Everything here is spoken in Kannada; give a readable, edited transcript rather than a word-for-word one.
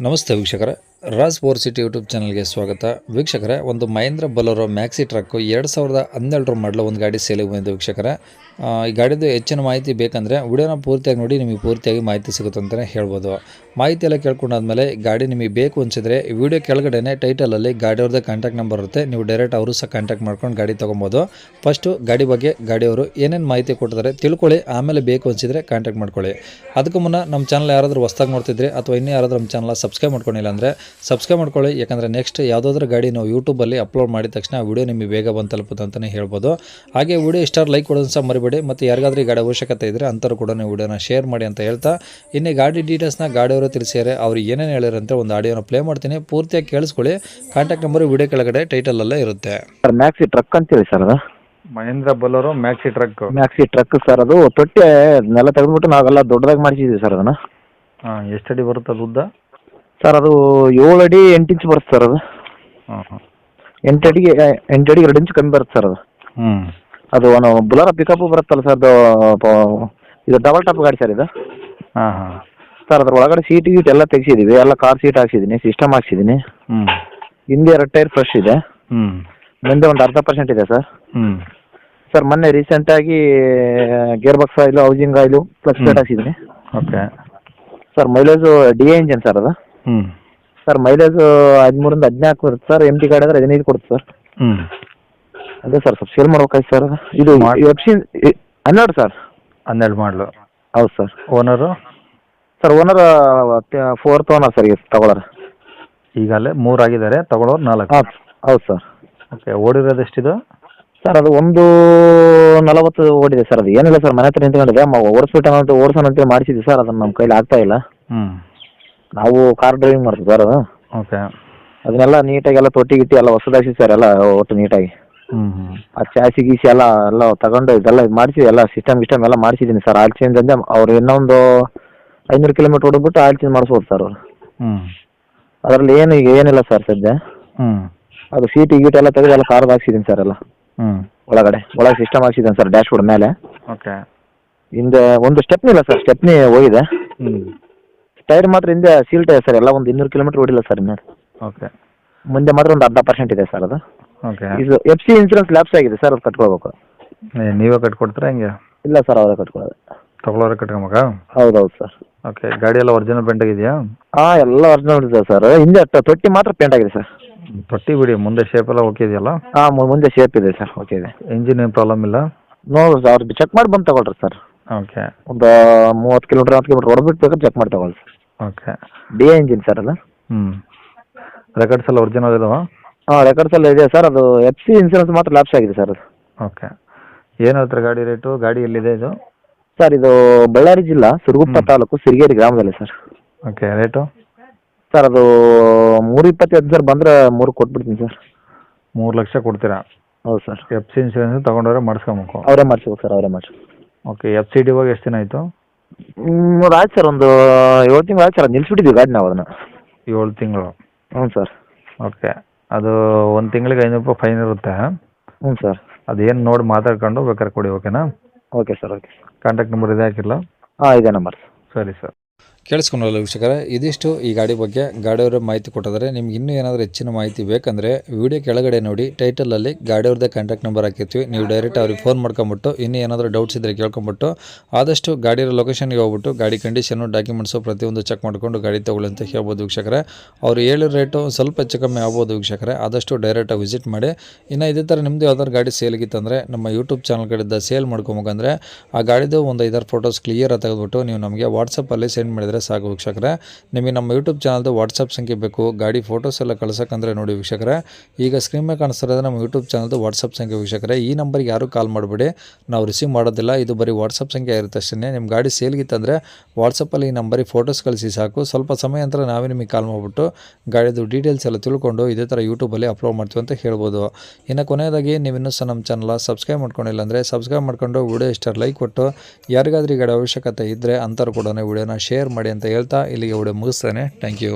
ನಮಸ್ತೆ ವೀಕ್ಷಕರೇ, ರಾಜ್ ಫೋರ್ ಸಿಟಿ ಯೂಟ್ಯೂಬ್ ಚಾನಲ್ಗೆ ಸ್ವಾಗತ. ವೀಕ್ಷಕರೇ, ಒಂದು ಮಹೇಂದ್ರ ಬೊಲೆರೋ ಮ್ಯಾಕ್ಸಿ ಟ್ರಕ್ಕು 2012 ಮಾಡಲು ಒಂದು ಗಾಡಿ ಸೇಲಿಗೆ ಬಂದಿದೆ ವೀಕ್ಷಕರೇ. ಈ ಗಾಡಿದು ಹೆಚ್ಚಿನ ಮಾಹಿತಿ ಬೇಕಂದರೆ ವಿಡಿಯೋನ ಪೂರ್ತಿಯಾಗಿ ನೋಡಿ, ನಿಮಗೆ ಪೂರ್ತಿಯಾಗಿ ಮಾಹಿತಿ ಸಿಗುತ್ತೆ ಅಂತಲೇ ಹೇಳ್ಬೋದು. ಮಾಹಿತಿ ಎಲ್ಲ ಕೇಳ್ಕೊಂಡಾದ್ಮೇಲೆ ಗಾಡಿ ನಿಮಗೆ ಬೇಕು ಅನಿಸಿದ್ರೆ ಈ ವಿಡಿಯೋ ಕೆಳಗಡೆ ಟೈಟಲಲ್ಲಿ ಗಾಡಿಯವ್ರದ್ದು ಕಾಂಟ್ಯಾಕ್ಟ್ ನಂಬರ್ ಇರುತ್ತೆ. ನೀವು ಡೈರೆಕ್ಟ್ ಅವರು ಸಹ ಕಾಂಟ್ಯಾಕ್ಟ್ ಮಾಡ್ಕೊಂಡು ಗಾಡಿ ತೊಗೊಬೋದು. ಫಸ್ಟು ಗಾಡಿ ಬಗ್ಗೆ ಗಾಡಿಯವರು ಏನೇನು ಮಾಹಿತಿ ಕೊಟ್ಟಿದ್ದಾರೆ ತಿಳ್ಕೊಳ್ಳಿ, ಆಮೇಲೆ ಬೇಕು ಅನಿಸಿದ್ರೆ ಕಾಂಟ್ಯಾಕ್ಟ್ ಮಾಡ್ಕೊಳ್ಳಿ. ಅದಕ್ಕೂ ಮುನ್ನ ನಮ್ಮ ಚಾನಲ್ ಯಾರಾದರೂ ಹೊಸ್ದಾಗಿ ನೋಡ್ತಿದ್ರೆ ಅಥವಾ ಇನ್ನೂ ಯಾರಾದರೂ ನಮ್ಮ ಚಾನಲ್ ಸಬ್ಸ್ಕ್ರೈಬ್ ಮಾಡ್ಕೊಂಡಿಲ್ಲ ಅಂದರೆ ಸಬ್ಸ್ಕ್ರೈಬ್ ಮಾಡ್ಕೊಳ್ಳಿ. ಯಾಕಂದರೆ ನೆಕ್ಸ್ಟ್ ಯಾವುದಾದ್ರೂ ಗಾಡಿ ನಾವು ಯೂಟ್ಯೂಬಲ್ಲಿ ಅಪ್ಲೋಡ್ ಮಾಡಿದ ತಕ್ಷಣ ಆ ವಿಡಿಯೋ ನಿಮಗೆ ಬೇಗ ಬಂದು ತಲುಪುತ್ತೆ ಅಂತಲೇ ಹೇಳ್ಬೋದು. ಹಾಗೆ ವಿಡಿಯೋ ಇಷ್ಟ ಲೈಕ್ ಕೊಡೋದು ಸಹ ಮರಿಬೇಡಿ. ಮತ್ತು ಯಾರಿಗಾದ್ರೂ ಈ ಗಾಡಿ ಅವಶ್ಯಕತೆ ಇದ್ದರೆ ಅಂಥವ್ರು ಕೂಡ ನೀವು ವಿಡಿಯೋನ ಶೇರ್ ಮಾಡಿ ಅಂತ ಹೇಳ್ತಾ, ಇನ್ನೇ ಗಾಡಿ ಡೀಟೇಲ್ಸ್ನ ಗಾಡಿಯವರು ತಿಳಿಸಿದ್ದಾರೆ. ಅವ್ರು ಏನೇನು ಹೇಳಿರಂತೆ ಒಂದು ಆಡಿಯೋನ ಪ್ಲೇ ಮಾಡ್ತೀನಿ, ಪೂರ್ತಿಯಾಗಿ ಕೇಳಿಸ್ಕೊಳ್ಳಿ. ಕಾಂಟ್ಯಾಕ್ಟ್ ನಂಬರ್ ವಿಡಿಯೋ ಕೆಳಗಡೆ ಟೈಟಲಲ್ಲೇ ಇರುತ್ತೆ. ಸರ್ ಮ್ಯಾಕ್ಸಿ ಟ್ರಕ್ ಅಂತೇಳಿ ಸರ್ ಅದು Mahindra Bolero maxi truck sir. ಅದು ತೊಟ್ಟೆ ನೆಲ ತೆಗೆದ್ಬಿಟ್ಟು ನಾವೆಲ್ಲ ದೊಡ್ಡದಾಗಿ ಮಾಡಿಸಿದ್ವಿ ಸರ್ ಅದನ್ನು. ಹಾಂ, ಎಷ್ಟು ಅಡಿ ಬರುತ್ತೆ ಅದು ಉದ್ದ? ಸರ್ ಅದು 7 ಅಡಿ 8 ಇಂಚ್ ಬರುತ್ತೆ ಸರ್ ಅದು. ಹಾಂ ಹಾಂ 8 ಅಡಿಗೆ 2 ಇಂಚ್ ಕಮ್ಮಿ ಬರುತ್ತೆ ಸರ್ ಅದು. ಅದು ಬುಲಾರ ಪಿಕಪ್ ಬರುತ್ತಲ್ಲ ಸರ್, ಇದು ಡಬಲ್ ಟಾಪ್ ಗಾಡಿ ಸರ್ ಇದು. ಹಾಂ ಹಾಂ ಸರ್ ಅದ್ರ ಒಳಗಡೆ ಸೀಟ್ ಗೀಟ್ ಎಲ್ಲ ತೆಗ್ಸಿದ್ದೀವಿ, ಎಲ್ಲ ಕಾರ್ ಸೀಟ್ ಹಾಕ್ಸಿದ್ದೀನಿ, ಸಿಸ್ಟಮ್ ಹಾಕ್ಸಿದ್ದೀನಿ. ಹಿಂದೆ 2 ಟೈರ್ ಫ್ರೆಶ್ ಇದೆ, ಮುಂದೆ ಒಂದು 0.5% ಇದೆ ಸರ್. ಸರ್ ಮೊನ್ನೆ ರೀಸೆಂಟಾಗಿ gear box oil, housing oil plus plate ಹಾಕ್ಸಿದ್ದೀನಿ. ಓಕೆ ಸರ್ ಮೈಲೇಜು ಡಿ ಎ ಇಂಜನ್ ಸರ್ ಅದು. ಸರ್ ಮೈಲೇಜು 13ರಿಂದ 14 ಬರುತ್ತೆ ಸರ್. ಎಮ್ ಟಿ ಗಾಡಿ ಆದರೆ 15 ಕೊಡುತ್ತೆ ಸರ್. ಅದೇ ಸರ್ ಸ್ವಲ್ಪ ಸೇಲ್ ಮಾಡ್ಬೇಕಾಯ್ತು ಸರ್. ಇದು FC 12 ಸರ್. 12 ಮಾಡಲು. ಹೌದು sir. Owner? Sir owner 4th owner sir ಈಗ ತಗೊಳ್ಳೋರು. ಈಗಲೇ 3 ಆಗಿದ್ದಾರೆ, ತಗೊಳ್ಳೋರು 4. ಹಾಂ ಹೌದು ಸರ್. ಓಕೆ, ಓಡಿರೋದು ಎಷ್ಟಿದು? ಸರ್ ಅದು 140 ಓಡಿದೆ ಸರ್. ಅದು ಏನಿಲ್ಲ ಸರ್, ಮನೆ ಹತ್ರ ನಿಂತ್ಕೊಂಡಿದೆ. ಓಡಿಸೋಣ ಅಂತೇಳಿ ಮಾಡಿಸಿದ್ವಿ ಸರ್. ಅದನ್ನು ನಮ್ಮ ಕೈಲಿ ಆಗ್ತಾ ಇಲ್ಲ. ನಾವು ಕಾರ್ ಡ್ರೈವಿಂಗ್ ಮಾಡ್ತೀವಿ ಸರ್ ಅದು. ಓಕೆ, ಅದನ್ನೆಲ್ಲ ನೀಟಾಗಿ ಎಲ್ಲ ತೊಟ್ಟಿ ಗಿಟ್ಟಿ ಎಲ್ಲ ಹೊಸದಾಗಿ ಸರ್, ಎಲ್ಲ ಒಟ್ಟು ನೀಟಾಗಿ ಆ ಚಾಸಿ ಗೀಸಿ ಎಲ್ಲ ತಗೊಂಡು ಇದೆಲ್ಲ ಮಾಡಿಸಿ ಎಲ್ಲ ಸಿಸ್ಟಮ್ ಎಲ್ಲ ಮಾಡಿಸಿದ್ದೀನಿ ಸರ್. ಆಯಿಲ್ ಚೇಂಜ್ ಅಂದರೆ ಅವ್ರು ಇನ್ನೊಂದು 500 ಕಿಲೋಮೀಟ್ರ್ ಹೊಡೆದ್ಬಿಟ್ಟು ಆಯಿಲ್ ಚೇಂಜ್ ಮಾಡಿಸ್ಬೋದು ಸರ್ ಅವರು. ಅದರಲ್ಲಿ ಏನಿಲ್ಲ ಸರ್ ಸದ್ಯ. ಅದು ಸೀಟ್ ಗೀಟ್ ಎಲ್ಲ ತೆಗೆದು ಎಲ್ಲ ಕಾರ್ದು ಹಾಕ್ಸಿದ್ದೀನಿ ಸರ್. ಎಲ್ಲ ಒಳಗೆ ಸಿಸ್ಟಮ್ ಹಾಕ್ಸಿದ್ದೀನಿ ಸರ್ ಡ್ಯಾಶ್ ಬೋರ್ಡ್ ಮೇಲೆ. ಓಕೆ, ಹಿಂದೆ ಒಂದು ಸ್ಟೆಪ್ನಿ ಇಲ್ಲ ಸರ್, ಸ್ಟೆಪ್ನಿ ಹೋಗಿದೆ. ಟೈರ್ ಮಾತ್ರ ಹಿಂದೆ ಸೀಲ್ ಟೈರ್ ಸರ್. ಎಲ್ಲ ಒಂದು 200 ಕಿಲೋಮೀಟ್ರ್ ಓಡಿಲ್ಲ ಸರ್ ಇನ್ನು. ಓಕೆ, ಮುಂದೆ ಮಾತ್ರ ಒಂದು 0.5% ಇದೆ ಸರ್ ಅದು. ಓಕೆ, ಇದು FC ಇನ್ಸೂರೆನ್ಸ್ ಲ್ಯಾಪ್ಸ್ ಆಗಿದೆ ಸರ್, ಅದು ಕಟ್ಕೊಳ್ಬೇಕು. ನೀವೇ ಕಟ್ಕೊಡ್ತೀರಾ ಹೆಂಗೆ? ಇಲ್ಲ ಸರ್, ಅವರೇ ಕಟ್ಕೊಳ್ಳೋದು. ತಗೊಳ್ಳೋರೆ ಕಟ್ಕೊಬೇಕಾ? ಹೌದೌದು ಸರ್. ಓಕೆ, ಗಾಡಿ ಎಲ್ಲ ಒರಿಜಿನಲ್ ಪೇಂಟ್ ಆಗಿದೆಯಾ? ಹಾಂ ಎಲ್ಲ ಒರಿಜಿನಲ್ ಇದೆ ಸರ್. ಹಿಂದೆ ತೊಟ್ಟಿ ಮಾತ್ರ ಪೇಂಟ್ ಆಗಿದೆ ಸರ್. ತೊಟ್ಟಿ ಬಿಡಿ, ಮುಂದೆ ಶೇಪ್ ಎಲ್ಲ ಓಕೆ ಇದೆಯಲ್ಲ? ಹಾಂ ಮುಂದೆ ಶೇಪ್ ಇದೆ ಸರ್, ಓಕೆ ಇದೆ. ಇಂಜಿನ್ ಏನು ಪ್ರಾಬ್ಲಮ್ ಇಲ್ಲ? ನೋಡ್ರಿ ಸರ್, ಅವ್ರು ಚೆಕ್ ಮಾಡಿ ಬಂದು ತಗೊಳ್ರಿ ಸರ್. ಓಕೆ, ಒಂದು 30 ಕಿಲೋಮೀಟ್ರ್ 40 ಕಿಲೋಮೀಟ್ರ್ ಹೊಡೆದ್ಬಿಟ್ಟು ಬೇಕಾದ್ರೆ ಚೆಕ್ ಮಾಡಿ ತಗೊಳ್ಳಿ sir. Okay, D A engine sir ಅಲ್ಲ. ರೆಕಾರ್ಡ್ಸ್ ಎಲ್ಲ ಒರಿಜಿನಲ್ ಇದಾವ? ಹಾಂ ರೆಕಾರ್ಡ್ಸ್ ಎಲ್ಲ ಇದೆ ಸರ್. ಅದು FC ಇನ್ಸೂರೆನ್ಸ್ ಮಾತ್ರ ಲ್ಯಾಪ್ಸ್ ಆಗಿದೆ ಸರ್ ಅದು. ಓಕೆ, ಏನು ಹೇಳ್ತಾರೆ ಗಾಡಿ ರೇಟು? ಗಾಡಿ ಎಲ್ಲಿದೆ ಇದು? ಸರ್ ಇದು ಬಳ್ಳಾರಿ ಜಿಲ್ಲಾ ಸಿರುಗುಪ್ಪ ತಾಲೂಕು ಸಿರಿಗೇರಿ ಗ್ರಾಮದಲ್ಲಿ ಸರ್. Okay, rate? ಸರ್ ಅದು 3.25 ಸರ್. ಬಂದರೆ 3 ಕೊಟ್ಬಿಡ್ತೀನಿ ಸರ್. 3 ಲಕ್ಷ ಕೊಡ್ತೀರಾ? ಹೌದು ಸರ್. FC ಇನ್ಸೂರೆನ್ಸ್ ತೊಗೊಂಡವ್ರೆ ಮಾಡಿಸ್ಕೊಬೇಕು? ಅವರೇ ಮಾಡಿಸ್ಬೇಕು ಸರ್, ಅವರೇ ಮಾಡಿಸ್ಬೇಕು. ಓಕೆ, FCD ಹೋಗಿ ಎಷ್ಟು ದಿನ ಆಯಿತು? ಆಯ್ತು ಸರ್, ಒಂದು 7 ತಿಂಗಳು ಆಯ್ತು ಸರ್. ನಿಲ್ಲಿಸ್ಬಿಟ್ಟಿದ್ವಿ ಗಾಡಿ ನಾವು ಅದನ್ನು. 7 ತಿಂಗಳು? ಹ್ಞೂ ಸರ್. ಓಕೆ, ಅದು 1 ತಿಂಗಳಿಗೆ 500 ರೂಪಾಯಿ ಫೈನ್ ಇರುತ್ತೆ. ಹ್ಞೂ ಸರ್. ಅದೇನು ನೋಡಿ ಮಾತಾಡ್ಕೊಂಡು ಬೇಕಾದ್ರೆ ಕೊಡಿ, ಓಕೆನಾ? Okay sir, okay. Contact number ಇದೆ ಹಾಕಿಲ್ಲ? ಹಾಂ ಇದೆ ನಂಬರ್. ಸರಿ ಸರ್. ಕೇಳಿಸ್ಕೊಂಡಲ್ಲ ವೀಕ್ಷಕರೇ, ಇದಿಷ್ಟು ಈ ಗಾಡಿ ಬಗ್ಗೆ ಗಾಡಿಯವರ ಮಾಹಿತಿ ಕೊಟ್ಟಿದ್ದಾರೆ. ನಿಮ್ಗೆ ಇನ್ನೂ ಏನಾದರೂ ಹೆಚ್ಚಿನ ಮಾಹಿತಿ ಬೇಕಂದರೆ ವಿಡಿಯೋ ಕೆಳಗಡೆ ನೋಡಿ ಟೈಟಲಲ್ಲಿ ಗಾಡಿಯವ್ರದ್ದೇ ಕಾಂಟ್ಯಾಕ್ಟ್ ನಂಬರ್ ಹಾಕಿರ್ತೀವಿ. ನೀವು ಡೈರೆಕ್ಟ್ ಅವ್ರಿಗೆ ಫೋನ್ ಮಾಡ್ಕೊಂಬಿಟ್ಟು ಇನ್ನೂ ಏನಾದರೂ ಡೌಟ್ಸ್ ಇದ್ದರೆ ಕೇಳ್ಕೊಂಬಿಟ್ಟು ಆದಷ್ಟು ಗಾಡಿಯ ಲೊಕೇಶನ್ಗೆ ಹೋಗ್ಬಿಟ್ಟು ಗಾಡಿ ಕಂಡೀಷನ್ನು ಡಾಕ್ಯುಮೆಂಟ್ಸು ಪ್ರತಿಯೊಂದು ಚೆಕ್ ಮಾಡಿಕೊಂಡು ಗಾಡಿ ತೊಗೊಳ್ಳಿ ಅಂತ ಹೇಳ್ಬೋದು ವೀಕ್ಷಕರೇ. ಅವ್ರು ಹೇಳಿರೋ ರೇಟು ಸ್ವಲ್ಪ ಹೆಚ್ಚು ಕಮ್ಮಿ ಆಗ್ಬೋದು ವೀಕ್ಷಕರೇ. ಆದಷ್ಟು ಡೈರೆಕ್ಟಾಗಿ ವಿಸಿಟ್ ಮಾಡಿ. ಇನ್ನು ಇದೇ ಥರ ನಿಮ್ಮದು ಯಾವ್ದಾದ್ರು ಗಾಡಿ ಸೇಲ್ಗಿತ್ತಂದರೆ ನಮ್ಮ ಯೂಟ್ಯೂಬ್ ಚಾನಲ್ ಕಡೆಯಿಂದ ಸೇಲ್ ಮಾಡ್ಕೊಬೇಕಂದ್ರೆ ಆ ಗಾಡಿದು ಒಂದು 5-6 ಫೋಟೋಸ್ ಕ್ಲಿಯರಾಗಿ ತೆಗೆದುಬಿಟ್ಟು ನೀವು ನಮಗೆ ವಾಟ್ಸಪ್ಪಲ್ಲಿ ಸೆಂಡ್ ಮಾಡಿದರೆ ಸಾಕು ವೀಕ್ಷಕರೇ. ನಿಮಗೆ ನಮ್ಮ ಯೂಟ್ಯೂಬ್ ಚಾನಲ್ದು ವಾಟ್ಸಪ್ ಸಂಖ್ಯೆ ಬೇಕು, ಗಾಡಿ ಫೋಟೋಸ್ ಎಲ್ಲ ಕಳ್ಸೋಕ್ಕಂದ್ರೆ ನೋಡಿ ವೀಕ್ಷಕರೇ, ಈಗ ಸ್ಕ್ರೀನ್ ಮೇಲೆ ಕಾಣಿಸ್ತಿರೋದು ನಮ್ಮ ಯೂಟ್ಯೂಬ್ ಚಾನಲ್ದು ವಾಟ್ಸಪ್ ಸಂಖ್ಯೆ ವೀಕ್ಷಕರೇ. ಈ ನಂಬರ್ಗೆ ಯಾರು ಕಾಲ್ ಮಾಡಬೇಡಿ, ನಾವು ರಿಸೀವ್ ಮಾಡೋದಿಲ್ಲ. ಇದು ಬರೀ ವಾಟ್ಸಪ್ ಸಂಖ್ಯೆ ಇರುತ್ತೆ ಅಷ್ಟೇ. ನಿಮ್ಮ ಗಾಡಿ ಸೇಲ್ಗಿತ್ತಂದರೆ ವಾಟ್ಸಪ್ಪಲ್ಲಿ ಈ ನಂಬರಿಗೆ ಫೋಟೋಸ್ ಕಳಿಸಿ ಸಾಕು. ಸ್ವಲ್ಪ ಸಮಯ ನಂತರ ನಾವೇ ನಿಮಗೆ ಕಾಲ್ ಮಾಡಿಬಿಟ್ಟು ಗಾಡಿದು ಡೀಟೇಲ್ಸ್ ಎಲ್ಲ ತಿಳ್ಕೊಂಡು ಇದೇ ಥರ ಯೂಟ್ಯೂಬಲ್ಲಿ ಅಪ್ಲೋಡ್ ಮಾಡ್ತೀವಿ ಅಂತ ಹೇಳ್ಬೋದು. ಇನ್ನು ಕೊನೆಯದಾಗಿ ನೀವು ಇನ್ನೂ ಸಹ ನಮ್ಮ ಚಾನಲ್ ಸಬ್ಸ್ಕ್ರೈಬ್ ಮಾಡ್ಕೊಂಡಿಲ್ಲ ಅಂದರೆ ಸಬ್ಸ್ಕ್ರೈಬ್ ಮಾಡ್ಕೊಂಡು ವಿಡಿಯೋ ಇಷ್ಟ ಲೈಕ್ ಕೊಟ್ಟು ಯಾರಿಗಾದ್ರೂ ಈ ಗಾಡಿ ಅವಶ್ಯಕತೆ ಇದ್ದರೆ ಅಂಥವ್ರು ಕೂಡ ವಿಡಿಯೋನ ಶೇರ್ ಮಾಡಿ ಅಂತ ಹೇಳ್ತಾ ಇಲ್ಲಿಗೆ ವಿಡಿಯೋ ಮುಗಿಸ್ತೇನೆ. Thank you.